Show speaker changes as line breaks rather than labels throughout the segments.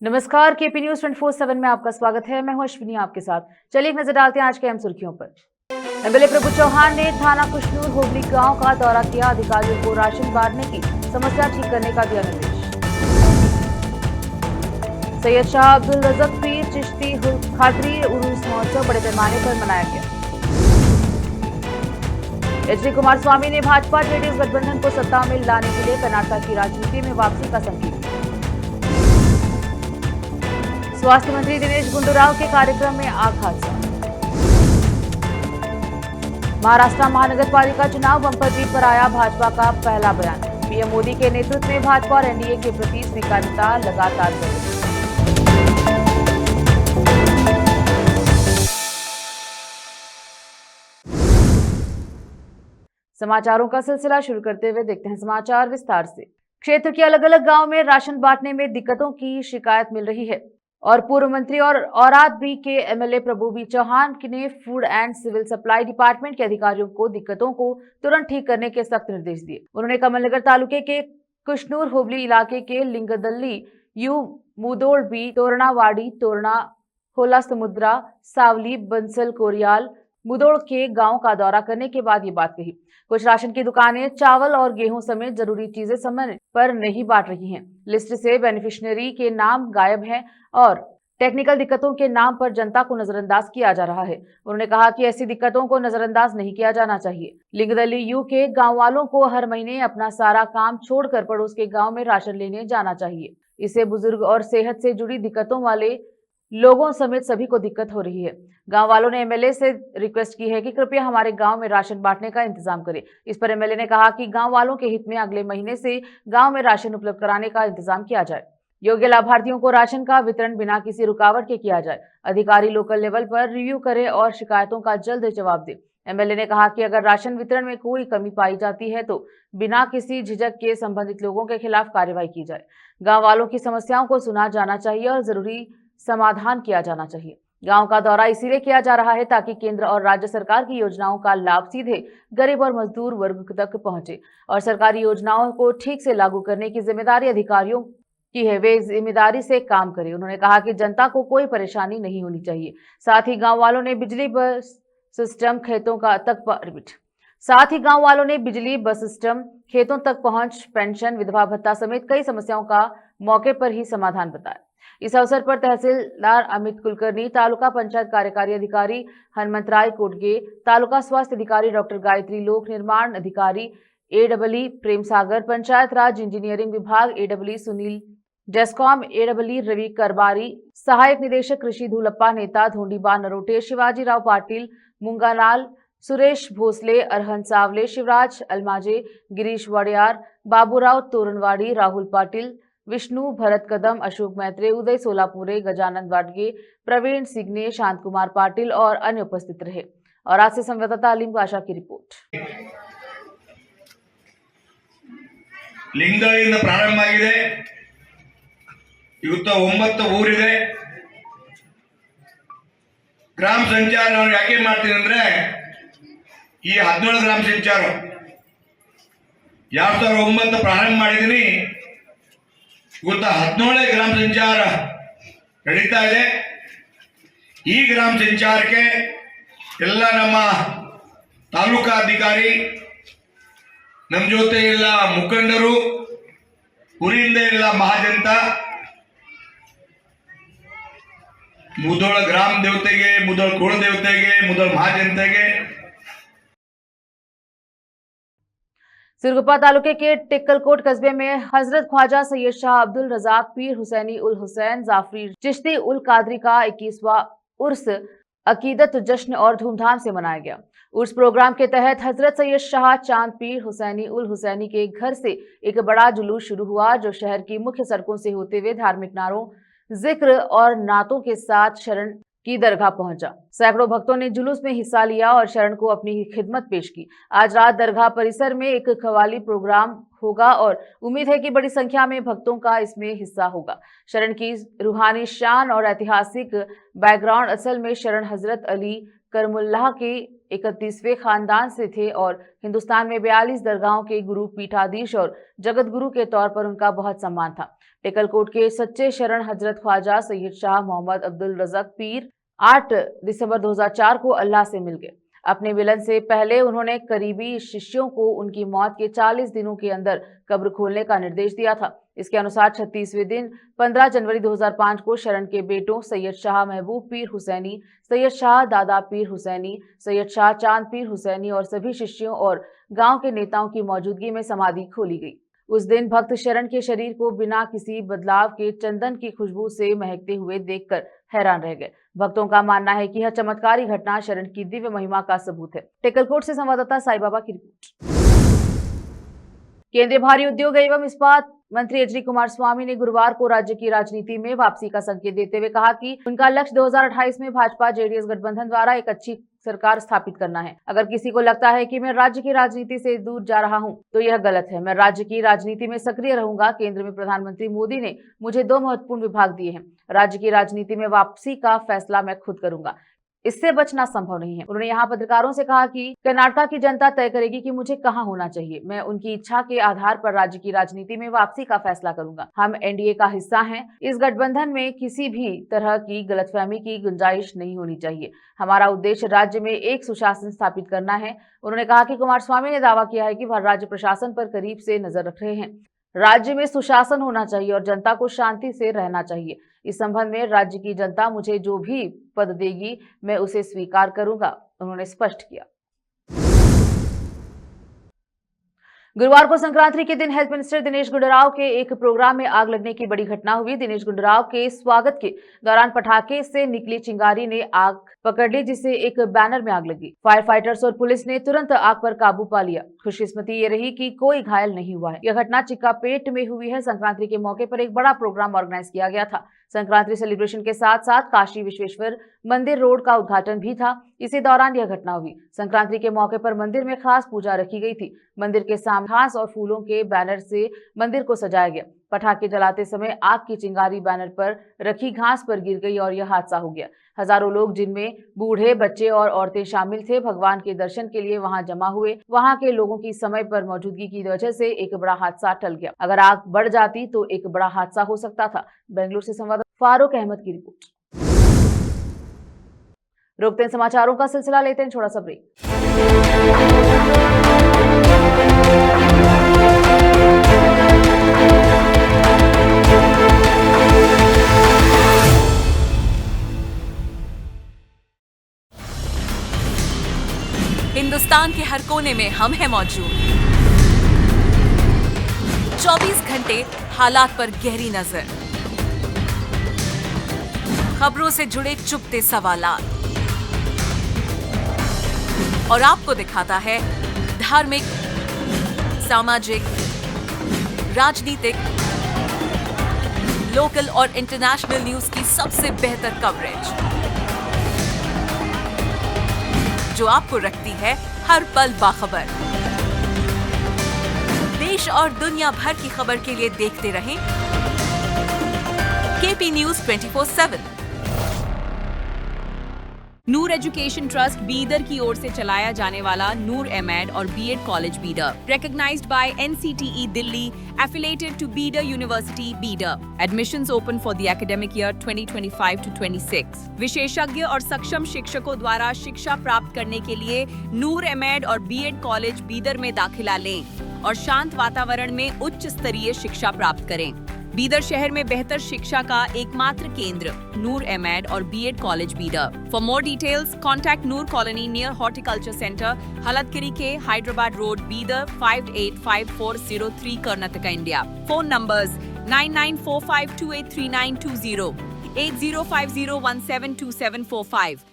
नमस्कार, KP news 24/7 में आपका स्वागत है। मैं हूं अश्विनी आपके साथ। चलिए एक नजर डालते हैं आज के अहम सुर्खियों पर। एमएलए प्रभु चौहान ने थाना कुशनूर होबली गांव का दौरा किया। अधिकारियों को राशन बांटने की समस्या ठीक करने का दिया निर्देश। सैयद शाह अब्दुल रज़्ज़क़ पीर चिश्ती खादरी उरूस महोत्सव बड़े पैमाने पर मनाया गया। एचडी कुमारस्वामी ने भाजपा जेडीएस गठबंधन को सत्ता में लाने के लिए कर्नाटक की राजनीति में वापसी का संकेत। स्वास्थ्य मंत्री दिनेश गुंडूराव के कार्यक्रम में आग हादसा। महाराष्ट्र महानगर पालिका चुनाव बंपर जीत पर आया भाजपा का पहला बयान। पीएम मोदी के नेतृत्व में भाजपा और एनडीए के प्रति स्वीकार्यता लगातार बढ़ रही है। समाचारों का सिलसिला शुरू करते हुए देखते हैं समाचार विस्तार से। क्षेत्र के अलग अलग गांव में राशन बांटने में दिक्कतों की शिकायत मिल रही है और पूर्व मंत्री और औराद बी के एमएलए प्रभु बी चौहान ने food and civil supply department के अधिकारियों को दिक्कतों को तुरंत ठीक करने के सख्त निर्देश दिए। उन्होंने कमलनगर तालुके के कुशनूर होबली इलाके के लिंगदल्ली यू मुदोड़ बी तोरणावाड़ी तोरणा होला समुद्रा सावली बंसल कोरियाल मुदोड़ के गांव का दौरा करने के बाद ये बात कही। कुछ राशन की दुकानें चावल और गेहूं समेत जरूरी चीजें समय पर नहीं बांट रही हैं। लिस्ट से बेनिफिशियरी के नाम गायब हैं और टेक्निकल दिक्कतों के नाम पर जनता को नजरअंदाज किया जा रहा है। उन्होंने कहा कि ऐसी दिक्कतों को नजरअंदाज नहीं किया जाना चाहिए। लिंगदली यू के गांव वालों को हर महीने अपना सारा काम छोड़कर पड़ोस के गांव में राशन लेने जाना चाहिए। इससे बुजुर्ग और सेहत से जुड़ी दिक्कतों वाले लोगों समेत सभी को दिक्कत हो रही है। गांव वालों ने एमएलए से रिक्वेस्ट की है कि कृपया हमारे गांव में राशन बांटने का इंतजाम करें। इस पर एमएलए ने कहा कि गांव वालों के हित में अगले महीने से गांव में राशन उपलब्ध कराने का इंतजाम किया जाए। योग्य लाभार्थियों को राशन का वितरण बिना किसी रुकावट के किया जाए। अधिकारी लोकल लेवल पर रिव्यू करें और शिकायतों का जल्द जवाब दें। एमएलए ने कहा कि अगर राशन वितरण में कोई कमी पाई जाती है तो बिना किसी झिझक के संबंधित लोगों के खिलाफ कार्रवाई की जाए। गाँव वालों की समस्याओं को सुना जाना चाहिए और जरूरी समाधान किया जाना चाहिए। गांव का दौरा इसीलिए किया जा रहा है ताकि केंद्र और राज्य सरकार की योजनाओं का लाभ सीधे गरीब और मजदूर वर्ग तक पहुंचे और सरकारी योजनाओं को ठीक से लागू करने की जिम्मेदारी अधिकारियों की है। वे जिम्मेदारी से काम करें। उन्होंने कहा कि जनता को कोई परेशानी नहीं होनी चाहिए। साथ ही गाँव वालों ने बिजली बस सिस्टम खेतों तक पहुंच, पेंशन, विधवा भत्ता समेत कई समस्याओं का मौके पर ही समाधान बताया। इस अवसर पर तहसीलदार अमित कुलकर्णी, तालुका पंचायत कार्यकारी अधिकारी हनुमंतराय कोटगे, तालुका स्वास्थ्य अधिकारी डॉक्टर गायत्री, लोक निर्माण अधिकारी एडब्ल्यू प्रेम सागर, पंचायत राज इंजीनियरिंग विभाग एडब्ल्यू सुनील, डेस्कॉम एडब्ल्यू रवि करबारी, सहायक निदेशक कृषि धूलप्पा, नेता धोंडीबा नरोटे, शिवाजी राव पाटिल, मुंगानाल, सुरेश भोसले, अरहन सावले, शिवराज अलमाजे, गिरीश वड़ियार, बाबूराव तोरणवाड़ी, राहुल पाटिल, विष्णु भरत कदम, अशोक मैत्रे, उदय सोलापुरे, गजानंद वाडगे, प्रवीण सिग्ने, शांत कुमार पाटिल और अन्य उपस्थित रहे। और आज से संवाददाता अलीम बाशा की रिपोर्ट।
ಲಿಂಗದಿಂದ ಪ್ರಾರಂಭ ಆಗಿದೆ। ಇವತ್ತು 9 ಊರಿದೆ। ಗ್ರಾಮ ಸಂಚಾರ ನಾನು ಯಾಕೆ ಮಾಡ್ತೀನಿ ಅಂದ್ರೆ ಈ 17 ಗ್ರಾಮ ಸಂಚಾರ 2009 ಪ್ರಾರಂಭ ಮಾಡಿದೀನಿ। ಇವತ್ತು 17 ಗ್ರಾಮ ಸಂಚಾರ ನಡೀತಾ ಇದೆ। ಈ ಗ್ರಾಮ ಸಂಚಾರಕ್ಕೆ ಎಲ್ಲ ನಮ್ಮ ತಾಲೂಕಾ ಅಧಿಕಾರಿ, ನಮ್ಮ ಜೊತೆ ಎಲ್ಲ ಮುಖಂಡರು, ಊರಿಂದ ಎಲ್ಲ ಮಹಾಜನತಾ, ಮುದೋಳ ಗ್ರಾಮ ದೇವತೆಗೆ, ಮುದೋಳ ಕುಳ ದೇವತೆಗೆ, ಮುದೋಳ महाजनतेಗೆ।
सिरगुप्पा तालुके के टिक्कलकोट कस्बे में हजरत ख्वाजा सैयद शाह अब्दुल रज़्ज़क़ पीर हुसैनी उल हुसैन जाफरी चिश्ती उल कादरी का 21वां उर्स अकीदत जश्न और धूमधाम से मनाया गया। उर्स प्रोग्राम के तहत हजरत सैयद शाह चांद पीर हुसैनी उल हुसैनी के घर से एक बड़ा जुलूस शुरू हुआ जो शहर की मुख्य सड़कों से होते हुए धार्मिक नारों, जिक्र और नातों के साथ शरण की दरगाह पहुंचा। सैकड़ों भक्तों ने जुलूस में हिस्सा लिया और शरण को अपनी खिदमत पेश की। आज रात दरगाह परिसर में एक कव्वाली प्रोग्राम होगा और उम्मीद है कि बड़ी संख्या में भक्तों का इसमें हिस्सा होगा। शरण की रूहानी शान और ऐतिहासिक बैकग्राउंड। असल में शरण हजरत अली करमुल्लाह के 31वें खानदान से थे और हिंदुस्तान में 42 दरगाहों के गुरु, पीठाधीश और जगत गुरु के तौर पर उनका बहुत सम्मान था। टेकलकोट के सच्चे शरण हजरत ख्वाजा सैयद शाह मोहम्मद अब्दुल रज़ाक पीर 8 दिसंबर 2004 को अल्लाह से मिल गए। अपने मिलन से पहले उन्होंने करीबी शिष्यों को उनकी मौत के 40 दिनों के अंदर कब्र खोलने का निर्देश दिया था। इसके अनुसार 36वें दिन 15 जनवरी 2005 को शरण के बेटों सैयद शाह महबूब पीर हुसैनी, सैयद शाह दादा पीर हुसैनी, सैयद शाह चांद पीर हुसैनी और सभी शिष्यों और गांव के नेताओं की मौजूदगी में समाधि खोली गई। उस दिन भक्त शरण के शरीर को बिना किसी बदलाव के चंदन की खुशबू से महकते हुए देखकर हैरान रह गए। भक्तों का मानना है कि यह चमत्कारी घटना शरण की दिव्य महिमा का सबूत है। टेकलकोट से संवाददाता साई बाबा की रिपोर्ट। केंद्रीय भारी उद्योग एवं इस्पात मंत्री एच डी कुमारस्वामी ने गुरुवार को राज्य की राजनीति में वापसी का संकेत देते हुए कहा कि उनका लक्ष्य 2028 में भाजपा जेडीएस गठबंधन द्वारा एक अच्छी सरकार स्थापित करना है। अगर किसी को लगता है कि मैं राज्य की राजनीति से दूर जा रहा हूं, तो यह गलत है। मैं राज्य की राजनीति में सक्रिय रहूंगा। केंद्र में प्रधानमंत्री मोदी ने मुझे 2 महत्वपूर्ण विभाग दिए हैं। राज्य की राजनीति में वापसी का फैसला मैं खुद करूंगा, इससे बचना संभव नहीं है। उन्होंने यहाँ पत्रकारों से कहा कि कर्नाटक की जनता तय करेगी कि मुझे कहां होना चाहिए। मैं उनकी इच्छा के आधार पर राज्य की राजनीति में वापसी का फैसला करूंगा। हम एनडीए का हिस्सा हैं। इस गठबंधन में किसी भी तरह की गलतफहमी की गुंजाइश नहीं होनी चाहिए। हमारा उद्देश्य राज्य में एक सुशासन स्थापित करना है। उन्होंने कहा कि कुमारस्वामी ने दावा किया है कि वह राज्य प्रशासन पर करीब से नजर रख रहे हैं। राज्य में सुशासन होना चाहिए और जनता को शांति से रहना चाहिए। इस संबंध में राज्य की जनता मुझे जो भी पद देगी, मैं उसे स्वीकार करूंगा, उन्होंने स्पष्ट किया। गुरुवार को संक्रांति के दिन हेल्थ मिनिस्टर दिनेश गुंडूराव के एक प्रोग्राम में आग लगने की बड़ी घटना हुई। दिनेश गुंडूराव के स्वागत के दौरान पटाखे से निकली चिंगारी ने आग पकड़ ली, जिससे एक बैनर में आग लगी। फायर फाइटर्स और पुलिस ने तुरंत आग पर काबू पा लिया। खुशकिस्मती ये रही कि कोई घायल नहीं हुआ है। यह घटना चिक्कापेट में हुई है। संक्रांति के मौके पर एक बड़ा प्रोग्राम ऑर्गेनाइज किया गया था। संक्रांति सेलिब्रेशन के साथ साथ काशी विश्वेश्वर मंदिर रोड का उद्घाटन भी था। इसी दौरान यह घटना हुई। संक्रांति के मौके पर मंदिर में खास पूजा रखी गई थी। मंदिर के सामने घास और फूलों के बैनर से मंदिर को सजाया गया। पटाखे जलाते समय आग की चिंगारी बैनर पर रखी घास पर गिर गई और यह हादसा हो गया। हजारों लोग, जिनमें बूढ़े, बच्चे और औरतें शामिल थे, भगवान के दर्शन के लिए वहां जमा हुए। वहां के लोगों की समय पर मौजूदगी की वजह से एक बड़ा हादसा टल गया। अगर आग बढ़ जाती तो एक बड़ा हादसा हो सकता था। बेंगलुरु से संवाददाता फारूक अहमद की रिपोर्ट। रोकते हैं समाचारों का सिलसिला, लेते हैं छोटा सा ब्रेक।
हिंदुस्तान के हर कोने में हम हैं मौजूद। 24 घंटे हालात पर गहरी नजर, खबरों से जुड़े चुपते सवालात, और आपको दिखाता है धार्मिक, सामाजिक, राजनीतिक, लोकल और इंटरनेशनल न्यूज की सबसे बेहतर कवरेज, जो आपको रखती है हर पल बाखबर। देश और दुनिया भर की खबर के लिए देखते रहें KP news 24/7।
Noor education trust Bidar की ओर से चलाया जाने वाला नूर एमएड और BEd college Bidar, recognized by NCTE Delhi, affiliated to Bidar University, Bidar. Admissions open for the academic year 2025 to 26. विशेषज्ञ और सक्षम शिक्षकों द्वारा शिक्षा प्राप्त करने के लिए नूर एमएड और बीएड कॉलेज बीदर में दाखिला लें और शांत वातावरण में उच्च स्तरीय शिक्षा प्राप्त करें। बीदर शहर में बेहतर शिक्षा का एकमात्र केंद्र नूर एमएड और BEd college Bidar. For more details contact Noor colony near horticulture centre, Halatgiri के Hyderabad road, Bidar 585403 Karnataka, India. Phone numbers 9945283920, 8050172745।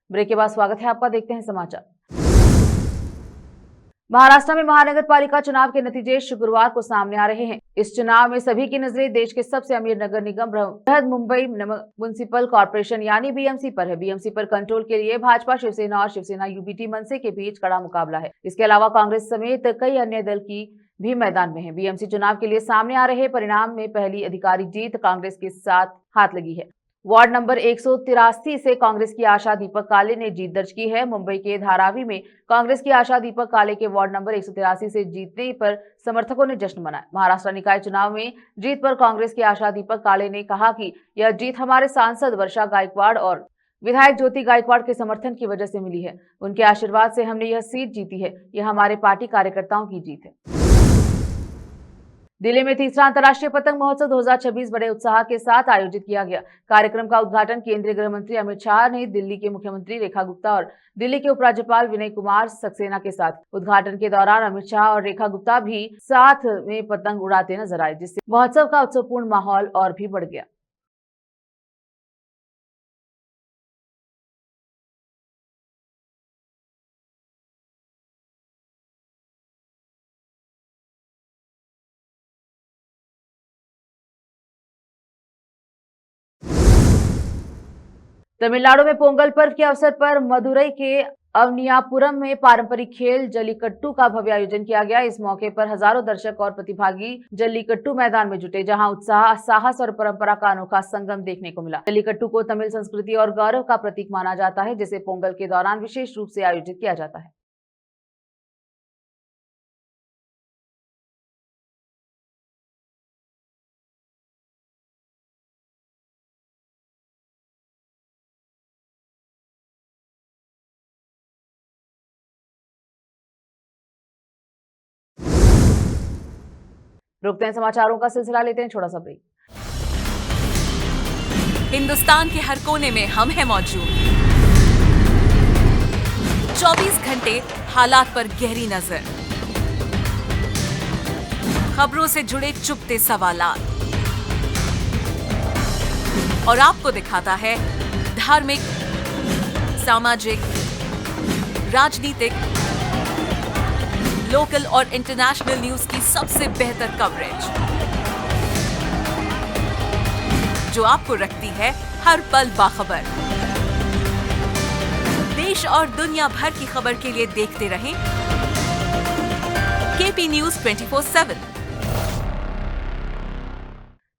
Break के बाद स्वागत है आपका। देखते हैं समाचार। महाराष्ट्र में महानगर पालिका चुनाव के नतीजे शुक्रवार को सामने आ रहे हैं। इस चुनाव में सभी की नजरें देश के सबसे अमीर नगर निगम बृहद मुंबई म्युनिसिपल कॉर्पोरेशन यानी बीएमसी पर है। बीएमसी पर कंट्रोल के लिए भाजपा, शिवसेना और शिवसेना यूबीटी मनसे के बीच कड़ा मुकाबला है। इसके अलावा कांग्रेस समेत कई अन्य दल की भी मैदान में है। बीएमसी चुनाव के लिए सामने आ रहे परिणाम में पहली आधिकारिक जीत कांग्रेस के साथ हाथ लगी है। वार्ड नंबर 183 से कांग्रेस की आशा दीपक काले ने जीत दर्ज की है। मुंबई के धारावी में कांग्रेस की आशा दीपक काले के वार्ड नंबर 183 से जीतने पर समर्थकों ने जश्न मनाया। महाराष्ट्र निकाय चुनाव में जीत पर कांग्रेस की आशा दीपक काले ने कहा कि यह जीत हमारे सांसद वर्षा गायकवाड़ और विधायक ज्योति गायकवाड़ के समर्थन की वजह से मिली है। उनके आशीर्वाद से हमने यह सीट जीती है। यह हमारे पार्टी कार्यकर्ताओं की जीत है। दिल्ली में तीसरा अंतर्राष्ट्रीय पतंग महोत्सव 2026 बड़े उत्साह के साथ आयोजित किया गया। कार्यक्रम का उद्घाटन केंद्रीय गृह मंत्री अमित शाह ने दिल्ली के मुख्यमंत्री रेखा गुप्ता और दिल्ली के उपराज्यपाल विनय कुमार सक्सेना के साथ। उद्घाटन के दौरान अमित शाह और रेखा गुप्ता भी साथ में पतंग उड़ाते नजर आए, जिससे महोत्सव का उत्सवपूर्ण माहौल और भी बढ़ गया। तमिलनाडु में पोंगल पर्व के अवसर पर मदुरई के अवनियापुरम में पारंपरिक खेल जल्लीकट्टू का भव्य आयोजन किया गया। इस मौके पर हजारों दर्शक और प्रतिभागी जल्लीकट्टू मैदान में जुटे, जहां उत्साह, साहस और परंपरा का अनोखा संगम देखने को मिला। जल्लीकट्टू को तमिल संस्कृति और गौरव का प्रतीक माना जाता है, जिसे पोंगल के दौरान विशेष रूप से आयोजित किया जाता है। रुकते हैं समाचारों का सिलसिला, लेते हैं छोटा सा ब्रेक।
हिंदुस्तान के हर कोने में हम हैं मौजूद। 24 घंटे हालात पर गहरी नजर, खबरों से जुड़े चुपते सवालात और आपको दिखाता है धार्मिक, सामाजिक, राजनीतिक, लोकल और इंटरनेशनल न्यूज की सबसे बेहतर कवरेज, जो आपको रखती है हर पल बाखबर। देश और दुनिया भर की खबर के लिए देखते रहें केपी न्यूज 24/7।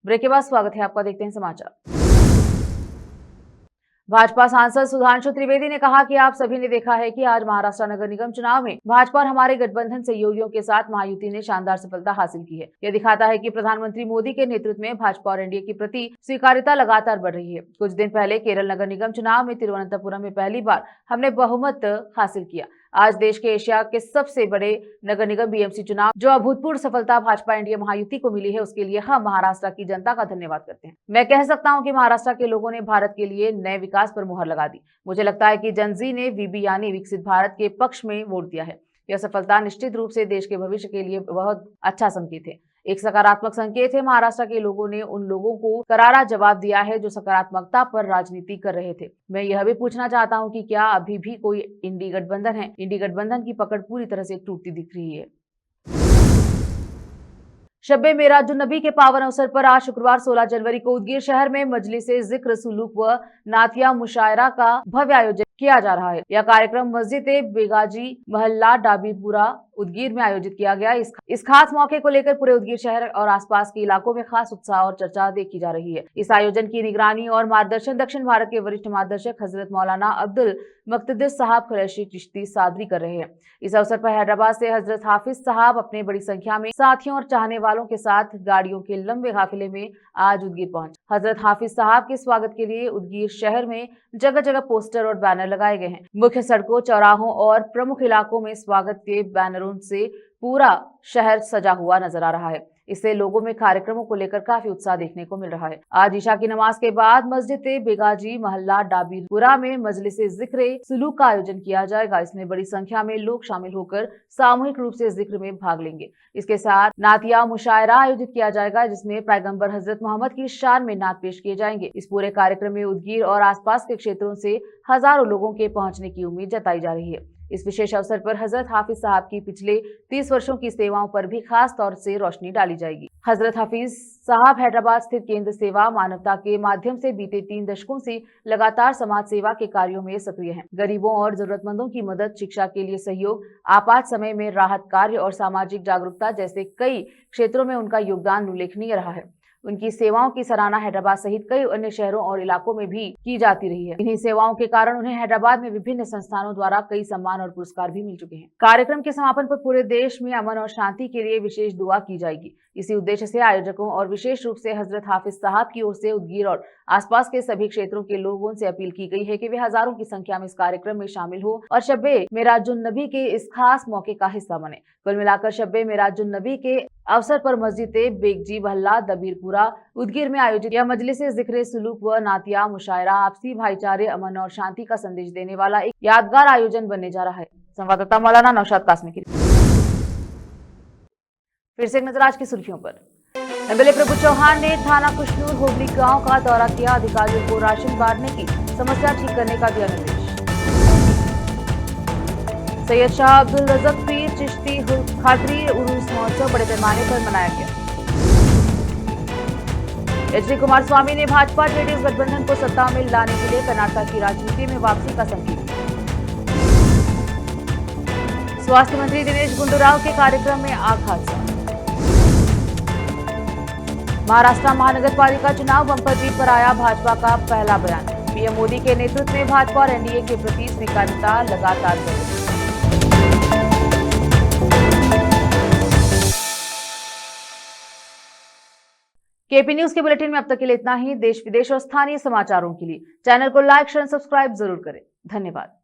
ब्रेक के बाद स्वागत है आपका, देखते हैं समाचार। भाजपा सांसद सुधांशु त्रिवेदी ने कहा कि आप सभी ने देखा है कि आज महाराष्ट्र नगर निगम चुनाव में भाजपा और हमारे गठबंधन सहयोगियों के साथ महायुति ने शानदार सफलता हासिल की है। यह दिखाता है कि प्रधानमंत्री मोदी के नेतृत्व में भाजपा और एनडीए के प्रति स्वीकार्यता लगातार बढ़ रही है। कुछ दिन पहले केरल नगर निगम चुनाव में तिरुवनंतपुरम में पहली बार हमने बहुमत हासिल किया। आज देश के एशिया के सबसे बड़े नगर निगम बीएमसी चुनाव जो अभूतपूर्व सफलता भाजपा एनडीए महायुति को मिली है, उसके लिए हम महाराष्ट्र की जनता का धन्यवाद करते हैं। मैं कह सकता हूं कि महाराष्ट्र के लोगों ने भारत के लिए नए विकास पर मुहर लगा दी। मुझे लगता है कि जनजी ने वीबी यानी विकसित भारत के पक्ष में वोट दिया है। यह सफलता निश्चित रूप से देश के भविष्य के लिए बहुत अच्छा संकेत है, एक सकारात्मक संकेत है। महाराष्ट्र के लोगों ने उन लोगों को करारा जवाब दिया है जो सकारात्मकता पर राजनीति कर रहे थे। मैं यह भी पूछना चाहता हूं कि क्या अभी भी कोई इंडी गठबंधन है? इंडी गठबंधन की पकड़ पूरी तरह से टूटती दिख रही है। शब्बे मेराजुन्नबी के पावन अवसर पर आज शुक्रवार 16 जनवरी को उदगीर शहर में मजलिसे जिक्र सुलूक व नातिया मुशायरा का भव्य आयोजन किया जा रहा है। यह कार्यक्रम मस्जिद बेगाजी महल्ला डाबीपुरा उदगीर में आयोजित किया गया। इस खास मौके को लेकर पूरे उदगीर शहर और आसपास के इलाकों में खास उत्साह और चर्चा देखी जा रही है। इस आयोजन की निगरानी और मार्गदर्शन दक्षिण भारत के वरिष्ठ मार्गदर्शक हजरत मौलाना अब्दुल मुक्तदिर साहब कुरैशी चिश्ती सादरी कर रहे हैं। इस अवसर पर हैदराबाद से हजरत हाफिज साहब अपने बड़ी संख्या में साथियों और चाहने वालों के साथ गाड़ियों के लंबे काफिले में आज उदगीर पहुंचे। हजरत हाफिज साहब के स्वागत के लिए उदगीर शहर में जगह जगह पोस्टर और बैनर लगाए गए हैं। मुख्य सड़कों, चौराहों और प्रमुख इलाकों में स्वागत के बैनरों से पूरा शहर सजा हुआ नजर आ रहा है। इससे लोगों में कार्यक्रमों को लेकर काफी उत्साह देखने को मिल रहा है। आज ईशा की नमाज के बाद मस्जिद बेगाजी महल्ला डाबीपुरा में मजलिसे जिक्र सुलूक का आयोजन किया जाएगा। इसमें बड़ी संख्या में लोग शामिल होकर सामूहिक रूप से जिक्र में भाग लेंगे। इसके साथ नातिया मुशायरा आयोजित किया जाएगा, जिसमें पैगंबर हजरत मोहम्मद की शान में नात पेश किए जाएंगे। इस पूरे कार्यक्रम में उदगीर और आसपास के क्षेत्रों से हजारों लोगों के पहुंचने की उम्मीद जताई जा रही है। इस विशेष अवसर पर हजरत हाफिज साहब की पिछले 30 वर्षों की सेवाओं पर भी खास तौर से रोशनी डाली जाएगी। हजरत हाफिज साहब हैदराबाद स्थित केंद्र सेवा मानवता के माध्यम से बीते 3 दशकों से लगातार समाज सेवा के कार्यों में सक्रिय हैं। गरीबों और जरूरतमंदों की मदद, शिक्षा के लिए सहयोग, आपात समय में राहत कार्य और सामाजिक जागरूकता जैसे कई क्षेत्रों में उनका योगदान उल्लेखनीय रहा है। उनकी सेवाओं की सराहना हैदराबाद सहित कई अन्य शहरों और इलाकों में भी की जाती रही है। इन्हीं सेवाओं के कारण उन्हें हैदराबाद में विभिन्न संस्थानों द्वारा कई सम्मान और पुरस्कार भी मिल चुके हैं। कार्यक्रम के समापन पर पूरे देश में अमन और शांति के लिए विशेष दुआ की जाएगी। इसी उद्देश्य से आयोजकों और विशेष रूप से हजरत हाफिज साहब की ओर से उदगीर और आसपास के सभी क्षेत्रों के लोगों से अपील की गई है कि वे हजारों की संख्या में इस कार्यक्रम में शामिल हो और शब्बे मेराजुन नबी के इस खास मौके का हिस्सा बने। कुल मिलाकर शब्बे मेराजुन नबी के अवसर पर मस्जिद बेगजी बहल्ला दबीरपुरा उदगीर में आयोजित यह मजलिस जिक्र सुलूक व नातिया मुशायरा आपसी भाईचारे, अमन और शांति का संदेश देने वाला एक यादगार आयोजन बनने जा रहा है। संवाददाता मौलाना नौशाद कासमी की फिर से एक नजर आज की सुर्खियों पर। एमएलए प्रभु चौहान ने थाना कुशनूर होबली गांव का दौरा किया। अधिकारियों को राशन बांटने की समस्या ठीक करने का दिया निर्देश। सैयद शाह अब्दुल रज़क पीर चिश्ती खातरी उरूस महोत्सव बड़े पैमाने पर मनाया गया। एचडी कुमारस्वामी ने भाजपा जेडीएस गठबंधन को सत्ता में लाने के लिए कर्नाटक की राजनीति में वापसी का संकेत। स्वास्थ्य मंत्री दिनेश गुंडूराव के कार्यक्रम में आग हादसा। महाराष्ट्र महानगर पालिका चुनाव बंपर जीत पर आया भाजपा का पहला बयान। पीएम मोदी के नेतृत्व में भाजपा और एनडीए के प्रति स्वीकार्यता लगातार बढ़ रही है। केपी न्यूज के बुलेटिन में अब तक के लिए इतना ही। देश विदेश और स्थानीय समाचारों के लिए चैनल को लाइक, शेयर, सब्सक्राइब जरूर करें। धन्यवाद।